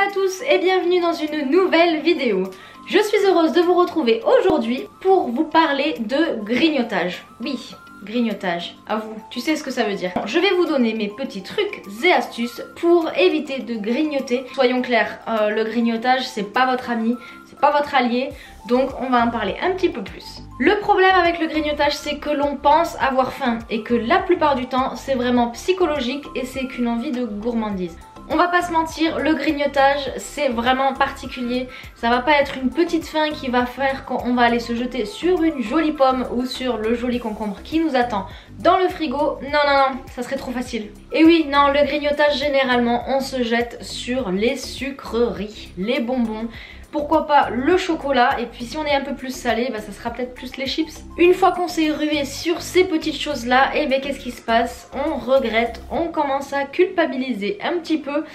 à tous et bienvenue dans une nouvelle vidéo. Je suis heureuse de vous retrouver aujourd'hui pour vous parler de grignotage. Oui, grignotage, à vous, tu sais ce que ça veut dire. Je vais vous donner mes petits trucs et astuces pour éviter de grignoter. Soyons clairs, le grignotage c'est pas votre ami, c'est pas votre allié, donc on va en parler un petit peu plus. Le problème avec le grignotage c'est que l'on pense avoir faim et que la plupart du temps c'est vraiment psychologique et c'est qu'une envie de gourmandise. On va pas se mentir, le grignotage c'est vraiment particulier, ça va pas être une petite faim qui va faire qu'on va aller se jeter sur une jolie pomme ou sur le joli concombre qui nous attend dans le frigo. Non, ça serait trop facile. Et oui, non, le grignotage généralement on se jette sur les sucreries, les bonbons. Pourquoi pas le chocolat, et puis si on est un peu plus salé, bah ça sera peut-être plus les chips. Une fois qu'on s'est rué sur ces petites choses là, et bien qu'est-ce qui se passe? On regrette, on commence à culpabiliser un petit peu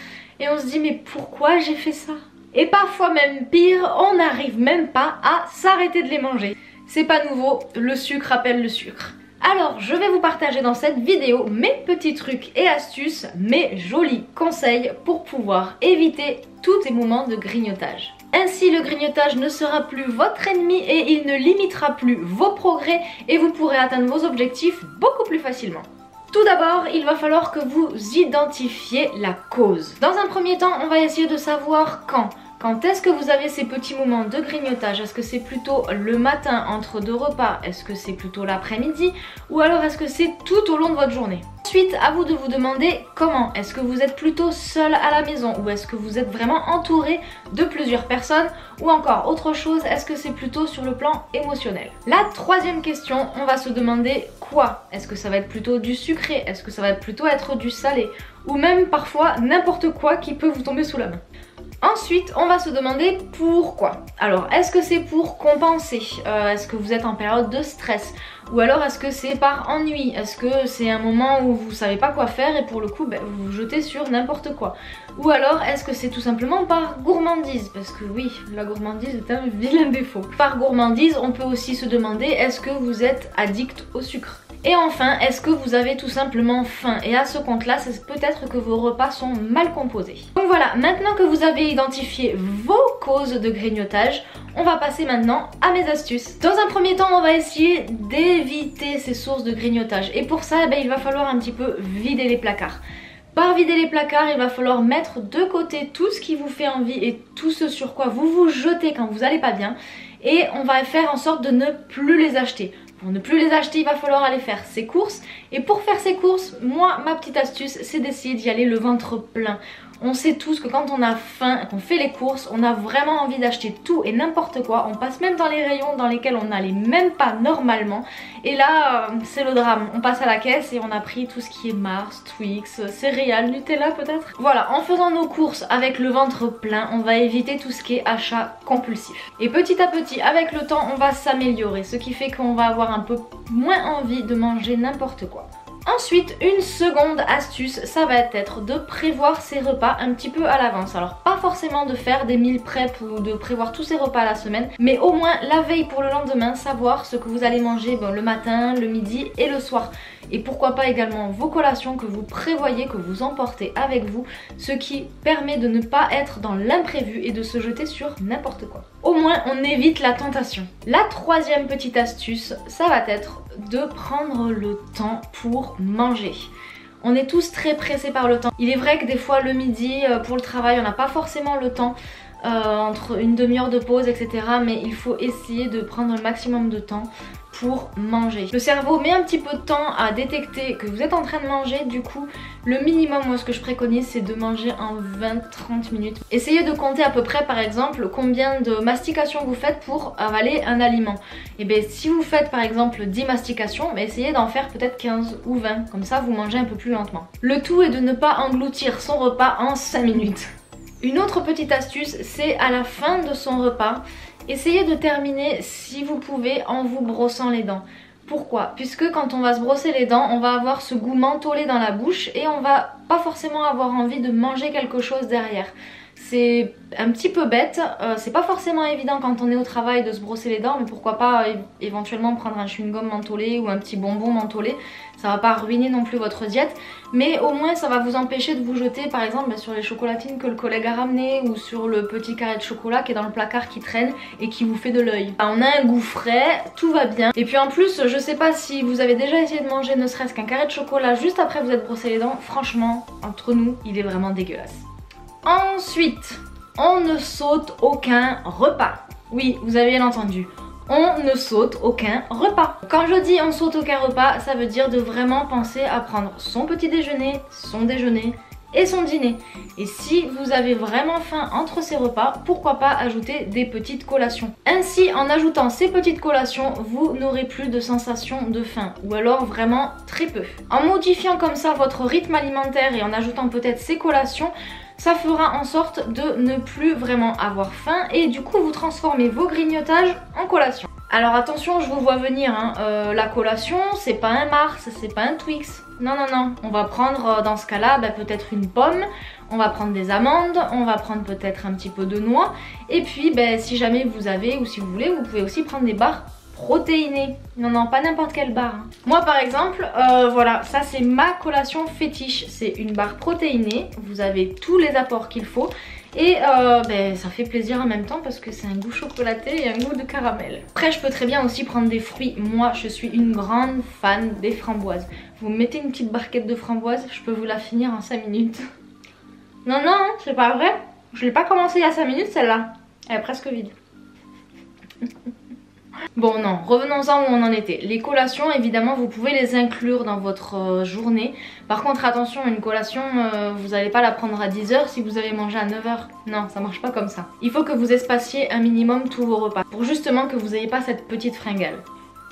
et on se dit mais pourquoi j'ai fait ça? Et parfois même pire, on n'arrive même pas à s'arrêter de les manger. C'est pas nouveau, le sucre appelle le sucre. Alors je vais vous partager dans cette vidéo mes petits trucs et astuces, mes jolis conseils pour pouvoir éviter tous ces moments de grignotage. Ainsi le grignotage ne sera plus votre ennemi et il ne limitera plus vos progrès et vous pourrez atteindre vos objectifs beaucoup plus facilement. Tout d'abord, il va falloir que vous identifiez la cause. Dans un premier temps, on va essayer de savoir quand. Quand est-ce que vous avez ces petits moments de grignotage? Est-ce que c'est plutôt le matin entre deux repas? Est-ce que c'est plutôt l'après-midi? Ou alors est-ce que c'est tout au long de votre journée? Ensuite, à vous de vous demander comment. Est-ce que vous êtes plutôt seul à la maison? Ou est-ce que vous êtes vraiment entouré de plusieurs personnes? Ou encore autre chose, est-ce que c'est plutôt sur le plan émotionnel? La troisième question, on va se demander quoi? Est-ce que ça va être plutôt du sucré? Est-ce que ça va plutôt être du salé? Ou même parfois n'importe quoi qui peut vous tomber sous la main. Ensuite, on va se demander pourquoi. Alors, est-ce que c'est pour compenser? Est-ce que vous êtes en période de stress? Ou alors est-ce que c'est par ennui? Est-ce que c'est un moment où vous savez pas quoi faire et pour le coup vous vous jetez sur n'importe quoi? Ou alors est-ce que c'est tout simplement par gourmandise? Parce que oui, la gourmandise est un vilain défaut. Par gourmandise, on peut aussi se demander est-ce que vous êtes addict au sucre? Et enfin, est-ce que vous avez tout simplement faim? Et à ce compte-là, c'est peut-être que vos repas sont mal composés. Donc voilà, maintenant que vous avez identifié vos causes de grignotage, on va passer maintenant à mes astuces. Dans un premier temps, on va essayer d'éviter ces sources de grignotage. Et pour ça, il va falloir un petit peu vider les placards. Par vider les placards, il va falloir mettre de côté tout ce qui vous fait envie et tout ce sur quoi vous vous jetez quand vous n'allez pas bien. Et on va faire en sorte de ne plus les acheter. Pour ne plus les acheter, il va falloir aller faire ses courses. Et pour faire ses courses, moi, ma petite astuce, c'est d'essayer d'y aller le ventre plein. On sait tous que quand on a faim, qu'on fait les courses, on a vraiment envie d'acheter tout et n'importe quoi. On passe même dans les rayons dans lesquels on n'allait même pas normalement. Et là, c'est le drame. On passe à la caisse et on a pris tout ce qui est Mars, Twix, céréales, Nutella peut-être. Voilà, en faisant nos courses avec le ventre plein, on va éviter tout ce qui est achat compulsif. Et petit à petit, avec le temps, on va s'améliorer. Ce qui fait qu'on va avoir un peu moins envie de manger n'importe quoi. Ensuite, une seconde astuce, ça va être de prévoir ses repas un petit peu à l'avance. Alors pas forcément de faire des meal prep ou de prévoir tous ses repas à la semaine, mais au moins la veille pour le lendemain, savoir ce que vous allez manger le matin, le midi et le soir. Et pourquoi pas également vos collations que vous prévoyez, que vous emportez avec vous, ce qui permet de ne pas être dans l'imprévu et de se jeter sur n'importe quoi. Au moins on évite la tentation. La troisième petite astuce, ça va être de prendre le temps pour manger. On est tous très pressés par le temps. Il est vrai que des fois le midi pour le travail on n'a pas forcément le temps entre une demi-heure de pause etc. Mais il faut essayer de prendre le maximum de temps pour manger. Le cerveau met un petit peu de temps à détecter que vous êtes en train de manger, du coup le minimum, moi ce que je préconise c'est de manger en 20-30 minutes. Essayez de compter à peu près par exemple combien de mastications vous faites pour avaler un aliment. Et bien si vous faites par exemple 10 mastications, essayez d'en faire peut-être 15 ou 20, comme ça vous mangez un peu plus lentement. Le tout est de ne pas engloutir son repas en 5 minutes. Une autre petite astuce, c'est à la fin de son repas, essayez de terminer si vous pouvez en vous brossant les dents. Pourquoi? Puisque quand on va se brosser les dents, on va avoir ce goût mentholé dans la bouche et on va pas forcément avoir envie de manger quelque chose derrière. C'est un petit peu bête, c'est pas forcément évident quand on est au travail de se brosser les dents, mais pourquoi pas éventuellement prendre un chewing-gum mentholé ou un petit bonbon mentholé. Ça va pas ruiner non plus votre diète, mais au moins ça va vous empêcher de vous jeter par exemple sur les chocolatines que le collègue a ramenées ou sur le petit carré de chocolat qui est dans le placard qui traîne et qui vous fait de l'œil. On a un goût frais, tout va bien. Et puis en plus, je sais pas si vous avez déjà essayé de manger ne serait-ce qu'un carré de chocolat juste après vous êtes brossé les dents, franchement, entre nous, il est vraiment dégueulasse. Ensuite, on ne saute aucun repas. Oui, vous avez bien entendu. On ne saute aucun repas. Quand je dis on saute aucun repas, ça veut dire de vraiment penser à prendre son petit déjeuner, son déjeuner et son dîner. Et si vous avez vraiment faim entre ces repas, pourquoi pas ajouter des petites collations. Ainsi, en ajoutant ces petites collations, vous n'aurez plus de sensation de faim, ou alors vraiment très peu. En modifiant comme ça votre rythme alimentaire et en ajoutant peut-être ces collations, ça fera en sorte de ne plus vraiment avoir faim et du coup vous transformez vos grignotages en collation. Alors attention, je vous vois venir, hein. La collation c'est pas un Mars, c'est pas un Twix. Non, on va prendre dans ce cas-là peut-être une pomme, on va prendre des amandes, on va prendre peut-être un petit peu de noix et puis si jamais vous avez ou si vous voulez, vous pouvez aussi prendre des barres protéinées. Non, pas n'importe quelle barre. Moi par exemple, voilà, ça c'est ma collation fétiche. C'est une barre protéinée, vous avez tous les apports qu'il faut. Et ça fait plaisir en même temps parce que c'est un goût chocolaté et un goût de caramel. Après je peux très bien aussi prendre des fruits. Moi je suis une grande fan des framboises. Vous me mettez une petite barquette de framboises, je peux vous la finir en 5 minutes. Non, c'est pas vrai. Je l'ai pas commencé il y a 5 minutes celle-là. Elle est presque vide. Bon non, revenons-en où on en était. Les collations, évidemment, vous pouvez les inclure dans votre journée. Par contre, attention, une collation, vous n'allez pas la prendre à 10 h si vous avez mangé à 9 h. Non, ça marche pas comme ça. Il faut que vous espaciez un minimum tous vos repas pour justement que vous n'ayez pas cette petite fringale.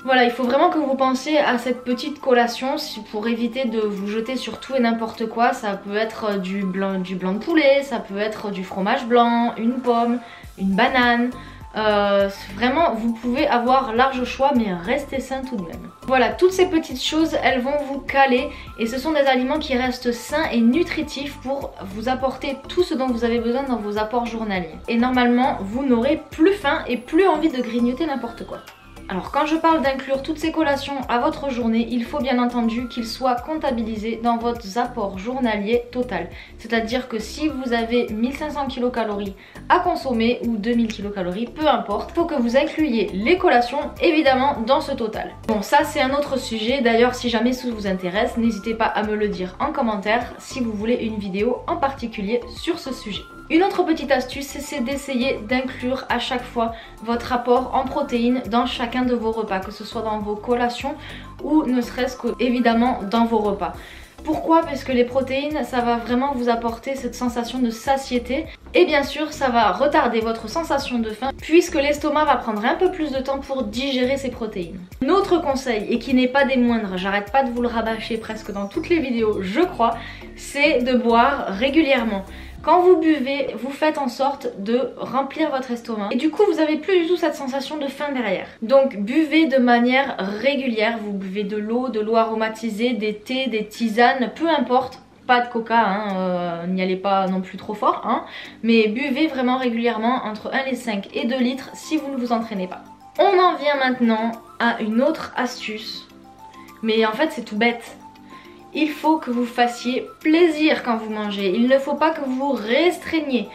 Voilà, il faut vraiment que vous pensiez à cette petite collation pour éviter de vous jeter sur tout et n'importe quoi. Ça peut être du blanc de poulet, ça peut être du fromage blanc, une pomme, une banane. Vraiment vous pouvez avoir large choix mais restez sain tout de même. Voilà, toutes ces petites choses elles vont vous caler et ce sont des aliments qui restent sains et nutritifs pour vous apporter tout ce dont vous avez besoin dans vos apports journaliers. Et normalement vous n'aurez plus faim et plus envie de grignoter n'importe quoi. Alors quand je parle d'inclure toutes ces collations à votre journée, il faut bien entendu qu'ils soient comptabilisés dans votre apport journalier total. C'est-à-dire que si vous avez 1500 kcal à consommer ou 2000 kcal, peu importe, il faut que vous incluiez les collations évidemment dans ce total. Bon, ça c'est un autre sujet, d'ailleurs si jamais ça vous intéresse, n'hésitez pas à me le dire en commentaire si vous voulez une vidéo en particulier sur ce sujet. Une autre petite astuce, c'est d'essayer d'inclure à chaque fois votre apport en protéines dans chacun de vos repas, que ce soit dans vos collations ou ne serait-ce que évidemment dans vos repas. Pourquoi? Parce que les protéines, ça va vraiment vous apporter cette sensation de satiété et bien sûr ça va retarder votre sensation de faim puisque l'estomac va prendre un peu plus de temps pour digérer ces protéines. Un autre conseil, et qui n'est pas des moindres, j'arrête pas de vous le rabâcher presque dans toutes les vidéos je crois, c'est de boire régulièrement. Quand vous buvez, vous faites en sorte de remplir votre estomac et du coup vous avez plus du tout cette sensation de faim derrière. Donc buvez de manière régulière, vous buvez de l'eau aromatisée, des thés, des tisanes, peu importe. Pas de coca, n'y allez pas non plus trop fort, hein, mais buvez vraiment régulièrement entre 1,5 et 2 litres si vous ne vous entraînez pas. On en vient maintenant à une autre astuce, mais en fait c'est tout bête. Il faut que vous fassiez plaisir quand vous mangez, il ne faut pas que vous restreigniez.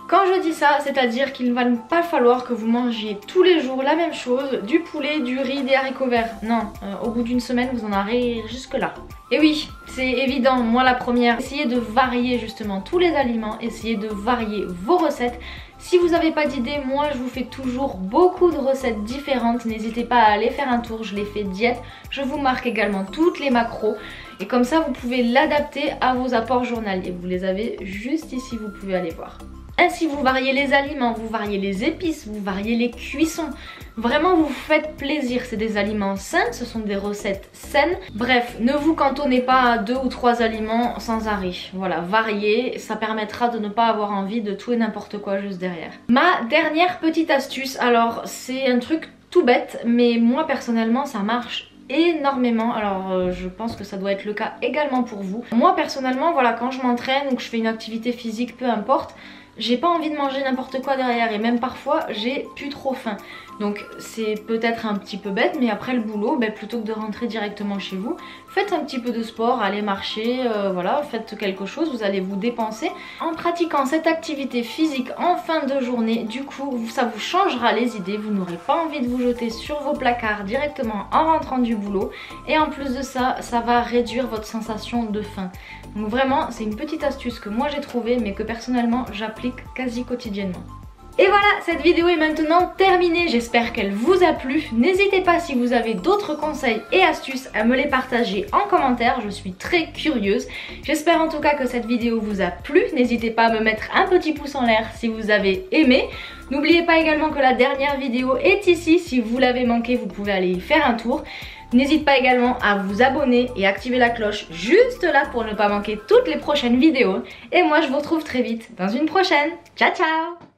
Quand je dis ça, c'est-à-dire qu'il ne va pas falloir que vous mangiez tous les jours la même chose, du poulet, du riz, des haricots verts. Non, au bout d'une semaine, vous en aurez jusque là. Et oui, c'est évident, moi la première, essayez de varier justement tous les aliments, essayez de varier vos recettes. Si vous n'avez pas d'idée, moi je vous fais toujours beaucoup de recettes différentes, n'hésitez pas à aller faire un tour, je les fais diète, je vous marque également toutes les macros. Et comme ça vous pouvez l'adapter à vos apports journaliers, vous les avez juste ici, vous pouvez aller voir. Ainsi vous variez les aliments, vous variez les épices, vous variez les cuissons. Vraiment vous faites plaisir, c'est des aliments sains, ce sont des recettes saines. Bref, ne vous cantonnez pas à 2 ou 3 aliments sans arrêt. Voilà, variez, ça permettra de ne pas avoir envie de tout et n'importe quoi juste derrière. Ma dernière petite astuce, alors c'est un truc tout bête, mais moi personnellement ça marche énormément, alors je pense que ça doit être le cas également pour vous. Moi personnellement, voilà, quand je m'entraîne ou que je fais une activité physique, peu importe, j'ai pas envie de manger n'importe quoi derrière et même parfois j'ai plus trop faim. Donc c'est peut-être un petit peu bête, mais après le boulot, plutôt que de rentrer directement chez vous, faites un petit peu de sport, allez marcher, voilà, faites quelque chose, vous allez vous dépenser. En pratiquant cette activité physique en fin de journée, du coup ça vous changera les idées, vous n'aurez pas envie de vous jeter sur vos placards directement en rentrant du boulot, et en plus de ça, ça va réduire votre sensation de faim. Donc vraiment c'est une petite astuce que moi j'ai trouvée mais que personnellement j'applique quasi quotidiennement. Et voilà, cette vidéo est maintenant terminée, j'espère qu'elle vous a plu. N'hésitez pas si vous avez d'autres conseils et astuces à me les partager en commentaire, je suis très curieuse. J'espère en tout cas que cette vidéo vous a plu, n'hésitez pas à me mettre un petit pouce en l'air si vous avez aimé. N'oubliez pas également que la dernière vidéo est ici, si vous l'avez manqué vous pouvez aller y faire un tour. N'hésitez pas également à vous abonner et activer la cloche juste là pour ne pas manquer toutes les prochaines vidéos. Et moi je vous retrouve très vite dans une prochaine. Ciao ciao!